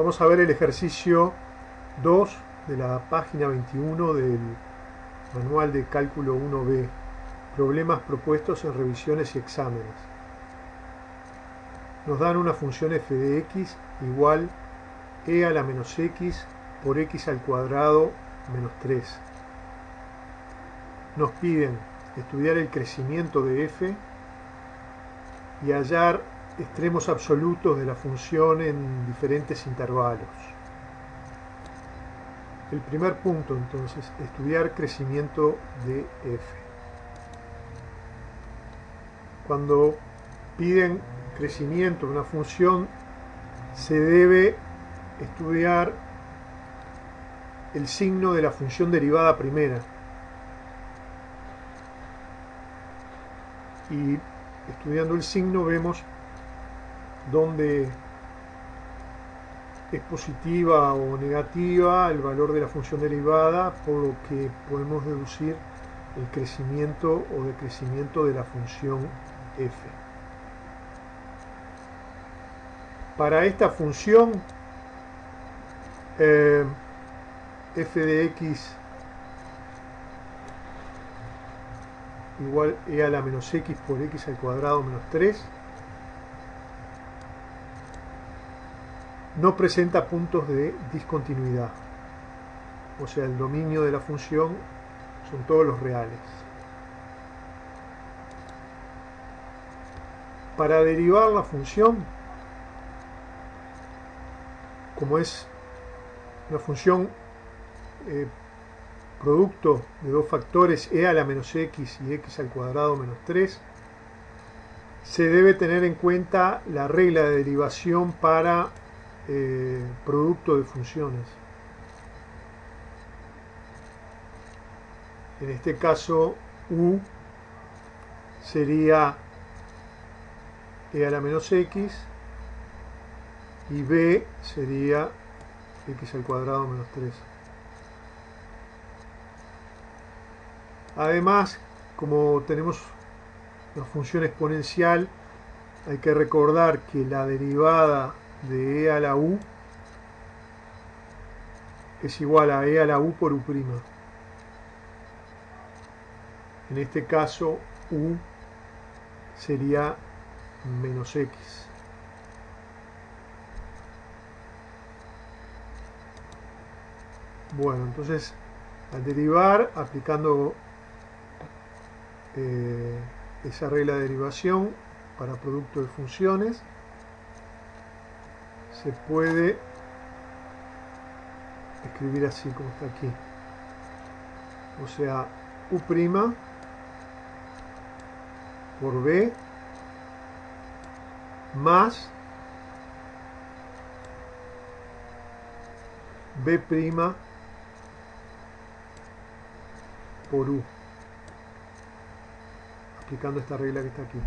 Vamos a ver el ejercicio 2 de la página 21 del manual de cálculo 1B. Problemas propuestos en revisiones y exámenes. Nos dan una función f de x igual e a la menos x por x al cuadrado menos 3. Nos piden estudiar el crecimiento de f y hallar extremos absolutos de la función en diferentes intervalos. El primer punto, entonces, estudiar crecimiento de f. Cuando piden crecimiento de una función, se debe estudiar el signo de la función derivada primera. Y estudiando el signo vemos dónde es positiva o negativa el valor de la función derivada, por lo que podemos deducir el crecimiento o decrecimiento de la función f. Para esta función f de x igual e a la menos x por x al cuadrado menos 3 no presenta puntos de discontinuidad, o sea, el dominio de la función son todos los reales. Para derivar la función, como es una función producto de dos factores e a la menos x y x al cuadrado menos 3, se debe tener en cuenta la regla de derivación para producto de funciones. En este caso, u sería e a la menos x y b sería x al cuadrado menos 3. Además, como tenemos una función exponencial, hay que recordar que la derivada de e a la u es igual a e a la u por u'. En este caso, u sería menos x. Bueno, entonces, al derivar, aplicando esa regla de derivación para producto de funciones, se puede escribir así como está aquí. O sea, u' por b más b' por u, aplicando esta regla que está aquí.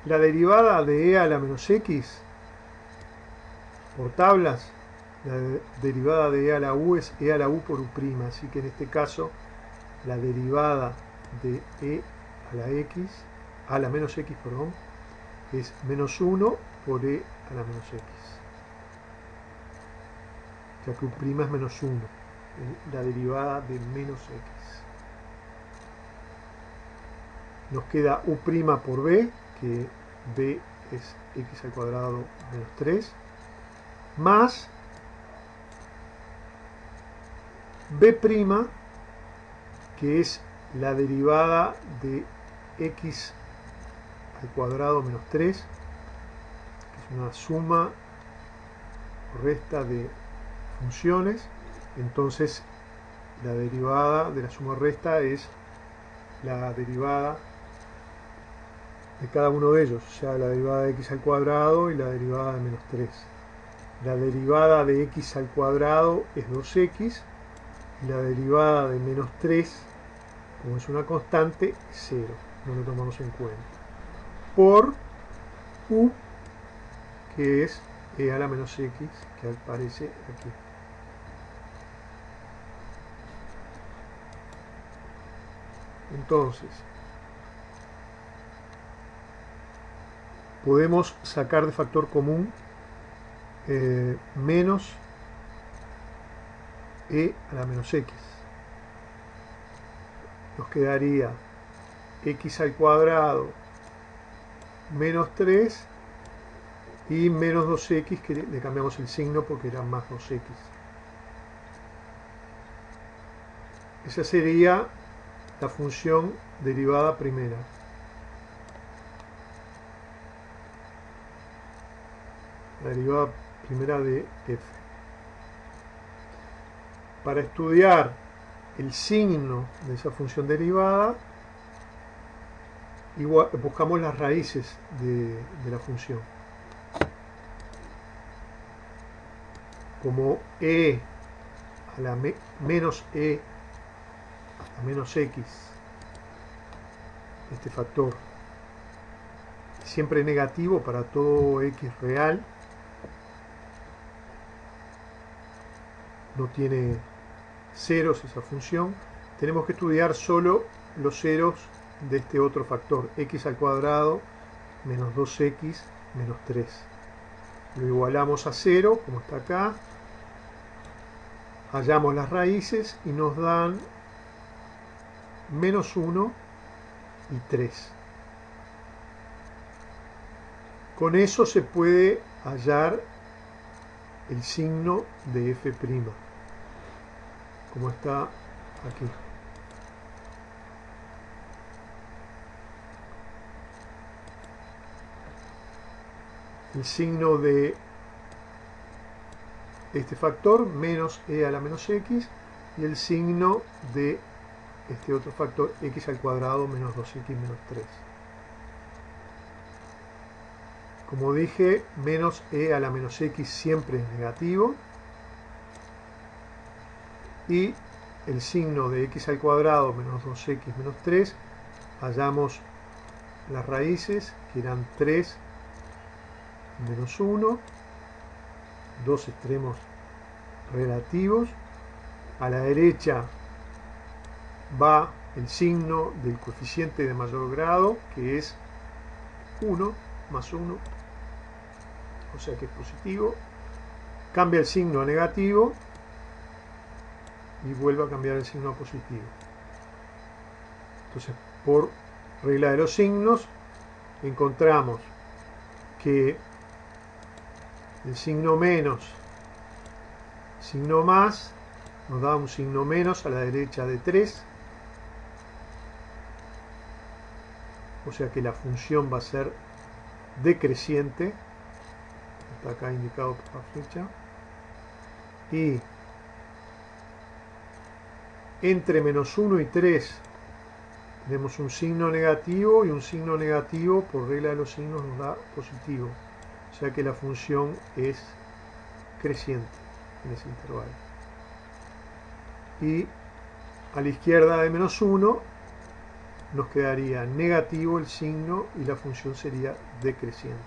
La derivada de e a la menos x por tablas, la derivada de e a la u es e a la u por u', así que en este caso la derivada de e a la x, a la menos x, perdón, es menos 1 por e a la menos x, ya que u' es menos 1, la derivada de menos x. Nos queda u' por b, que b es x al cuadrado menos 3, más b', que es la derivada de x al cuadrado menos 3, que es una suma o resta de funciones. Entonces la derivada de la suma o resta es la derivada de cada uno de ellos, o sea, la derivada de x al cuadrado y la derivada de menos 3. La derivada de x al cuadrado es 2x y la derivada de menos 3, como es una constante, es 0, no lo tomamos en cuenta, por u, que es e a la menos x, que aparece aquí. Entonces, podemos sacar de factor común menos e a la menos x. Nos quedaría x al cuadrado menos 3 y menos 2x, que le cambiamos el signo porque era más 2x. Esa sería la función derivada primera. La derivada primera de f. Para estudiar el signo de esa función derivada, igual, buscamos las raíces de la función. Como e a la menos e a menos x, este factor siempre negativo para todo x real, no tiene ceros esa función, tenemos que estudiar solo los ceros de este otro factor, x al cuadrado menos 2x menos 3. Lo igualamos a 0, como está acá, hallamos las raíces y nos dan menos 1 y 3. Con eso se puede hallar el signo de f', como está aquí. El signo de este factor, menos e a la menos x, y el signo de este otro factor, x al cuadrado menos 2x menos 3. Como dije, menos e a la menos x siempre es negativo, y el signo de x al cuadrado menos 2x menos 3, hallamos las raíces, que eran 3 menos 1, dos extremos relativos. A la derecha va el signo del coeficiente de mayor grado, que es 1 más 1, o sea que es positivo. Cambia el signo a negativo y vuelve a cambiar el signo a positivo. Entonces, por regla de los signos, encontramos que el signo menos, signo más, nos da un signo menos a la derecha de 3, o sea que la función va a ser decreciente, está acá indicado por la flecha, y entre menos 1 y 3 tenemos un signo negativo, y un signo negativo por regla de los signos nos da positivo, o sea que la función es creciente en ese intervalo. Y a la izquierda de menos 1 nos quedaría negativo el signo y la función sería decreciente.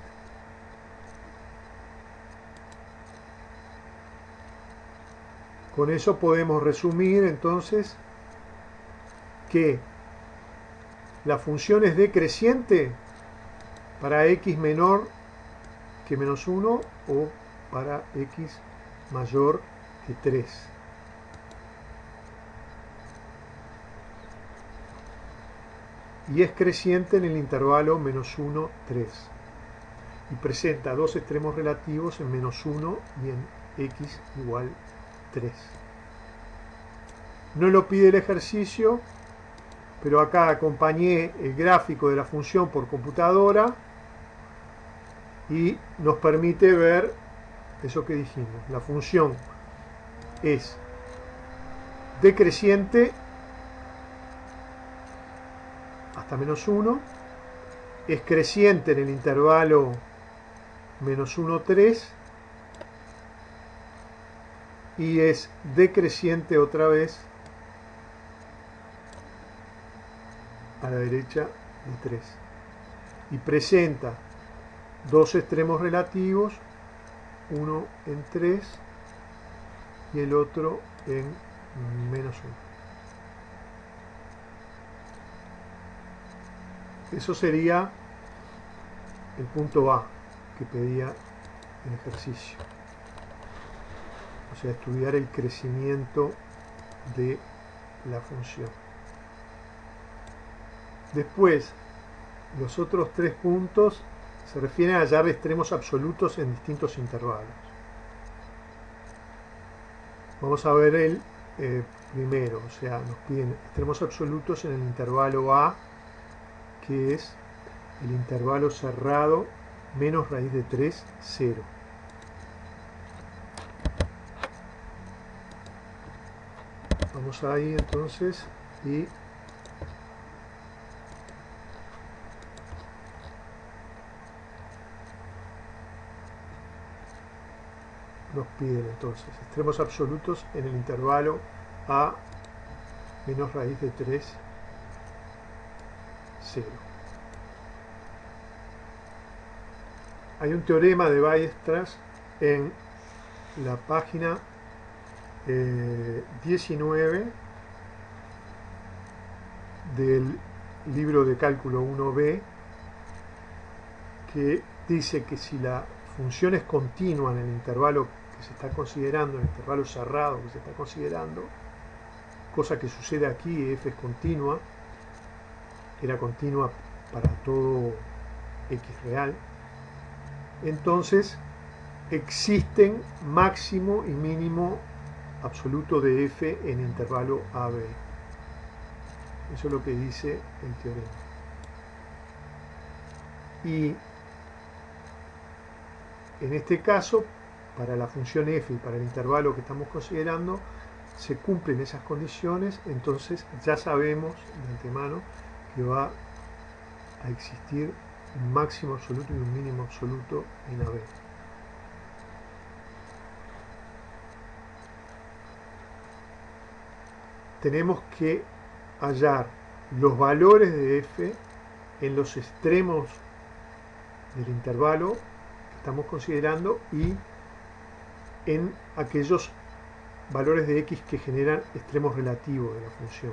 Con eso podemos resumir entonces que la función es decreciente para x menor que menos 1 o para x mayor que 3. Y es creciente en el intervalo menos 1, 3. Y presenta dos extremos relativos en menos 1 y en x igual 3. No lo pide el ejercicio, pero acá acompañé el gráfico de la función por computadora y nos permite ver eso que dijimos. La función es decreciente hasta menos 1, es creciente en el intervalo menos 1, 3, y es decreciente otra vez a la derecha de 3. Y presenta dos extremos relativos, uno en 3 y el otro en menos 1. Eso sería el punto A que pedía el ejercicio. O sea, estudiar el crecimiento de la función. Después, los otros 3 puntos se refieren a hallar extremos absolutos en distintos intervalos. Vamos a ver el primero, o sea, nos piden extremos absolutos en el intervalo A, que es el intervalo cerrado menos raíz de 3, 0. Vamos ahí entonces y nos piden entonces extremos absolutos en el intervalo A menos raíz de 3, 0. Hay un teorema de Weierstrass en la página 19 del libro de cálculo 1b, que dice que si la función es continua en el intervalo que se está considerando, en el intervalo cerrado que se está considerando, cosa que sucede aquí, f es continua, era continua para todo x real, entonces existen máximo y mínimo absoluto de f en intervalo AB. Eso es lo que dice el teorema. Y en este caso, para la función f y para el intervalo que estamos considerando, se cumplen esas condiciones, entonces ya sabemos de antemano que va a existir un máximo absoluto y un mínimo absoluto en AB. Tenemos que hallar los valores de f en los extremos del intervalo que estamos considerando y en aquellos valores de x que generan extremos relativos de la función.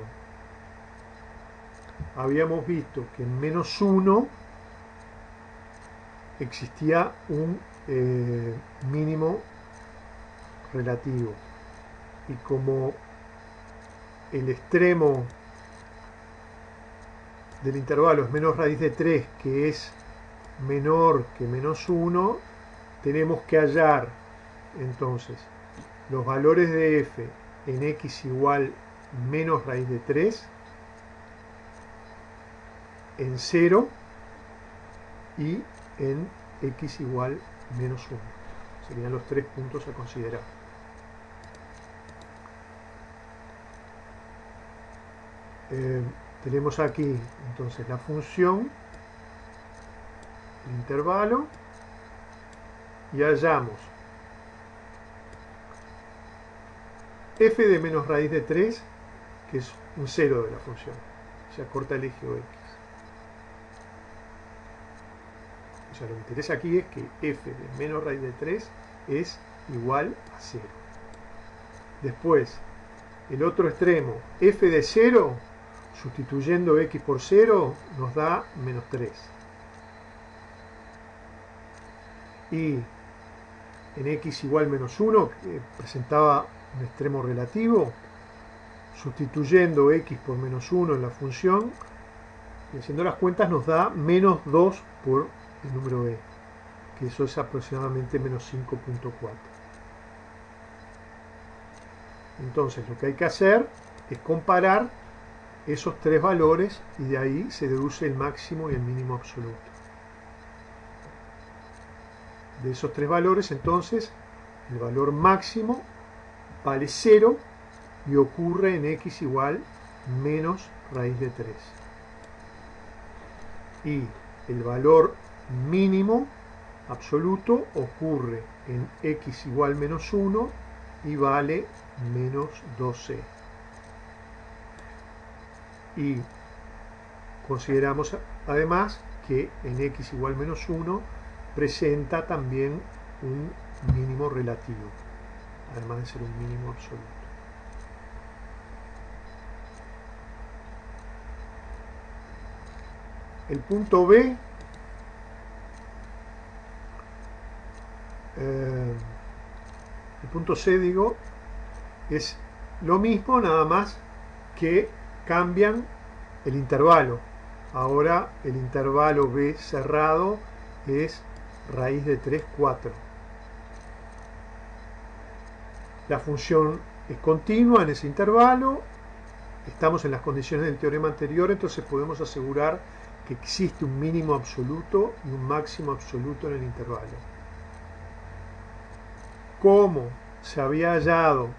Habíamos visto que en menos 1 existía un mínimo relativo, y como el extremo del intervalo es menos raíz de 3, que es menor que menos 1, tenemos que hallar entonces los valores de f en x igual menos raíz de 3, en 0 y en x igual menos 1. Serían los 3 puntos a considerar. Tenemos aquí entonces la función, el intervalo, y hallamos f de menos raíz de 3, que es un 0 de la función, o sea, corta el eje x. O sea, lo que interesa aquí es que f de menos raíz de 3 es igual a 0. Después, el otro extremo, f de 0, sustituyendo x por 0, nos da menos 3. Y en x igual menos 1, que presentaba un extremo relativo, sustituyendo x por menos 1 en la función, y haciendo las cuentas nos da menos 2 por el número e, que eso es aproximadamente menos 5.4. Entonces lo que hay que hacer es comparar esos 3 valores y de ahí se deduce el máximo y el mínimo absoluto. De esos 3 valores, entonces, el valor máximo vale 0 y ocurre en x igual menos raíz de 3. Y el valor mínimo absoluto ocurre en x igual menos 1 y vale menos 2c. Y consideramos además que en x igual menos 1 presenta también un mínimo relativo, además de ser un mínimo absoluto. El punto B el punto C, digo, es lo mismo, nada más que cambian el intervalo. Ahora el intervalo B cerrado es raíz de 3, 4. La función es continua en ese intervalo. Estamos en las condiciones del teorema anterior, entonces podemos asegurar que existe un mínimo absoluto y un máximo absoluto en el intervalo. Como se había hallado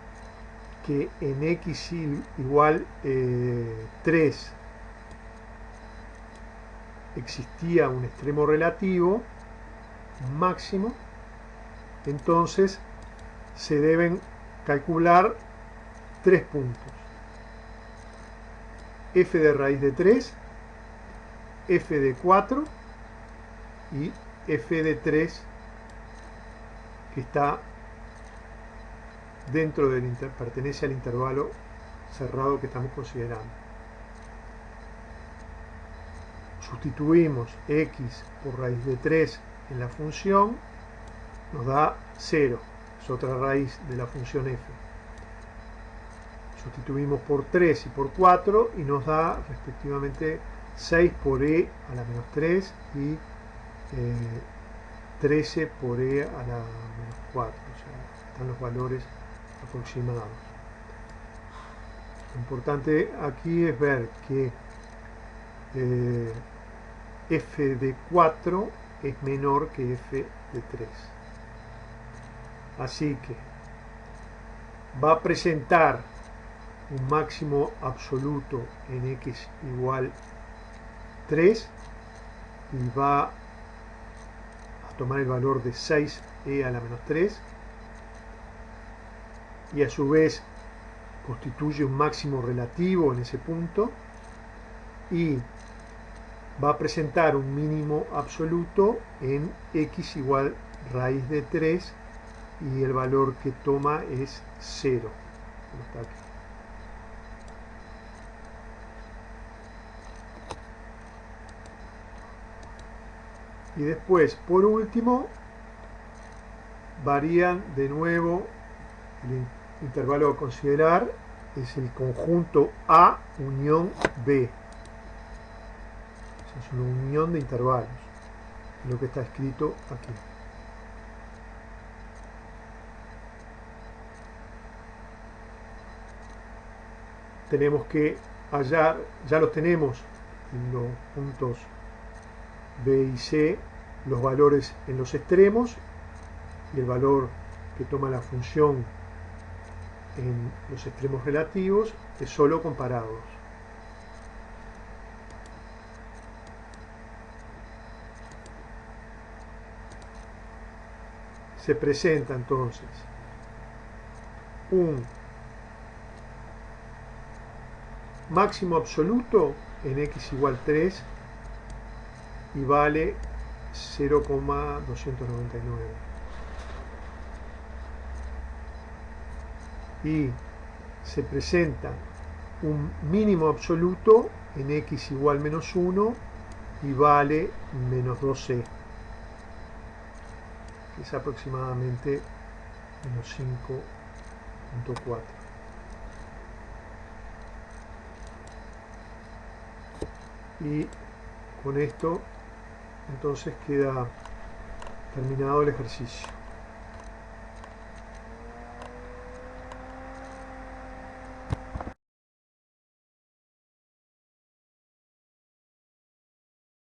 que en x igual 3 existía un extremo relativo, un máximo, entonces se deben calcular 3 puntos: f de raíz de 3, f de 4 y f de 3 que está dentro del pertenece al intervalo cerrado que estamos considerando. Sustituimos x por raíz de 3 en la función, nos da 0, es otra raíz de la función f. Sustituimos por 3 y por 4 y nos da respectivamente 6 por e a la menos 3 y 13 por e a la menos 4. O sea, están los valores aproximados. Lo importante aquí es ver que f de 4 es menor que f de 3. Así que va a presentar un máximo absoluto en x igual 3 y va a tomar el valor de 6e a la menos 3 y a su vez constituye un máximo relativo en ese punto y va a presentar un mínimo absoluto en x igual raíz de 3 y el valor que toma es 0, como está aquí. Y después, por último, varían de nuevo. El intervalo a considerar es el conjunto A unión B. O sea, es una unión de intervalos, lo que está escrito aquí. Tenemos que hallar, ya los tenemos en los puntos B y C, los valores en los extremos y el valor que toma la función en los extremos relativos es solo comparados. Se presenta entonces un máximo absoluto en x igual 3 y vale 0,299. Y se presenta un mínimo absoluto en x igual menos 1 y vale menos 2c, que es aproximadamente menos 5,4. Y con esto entonces queda terminado el ejercicio.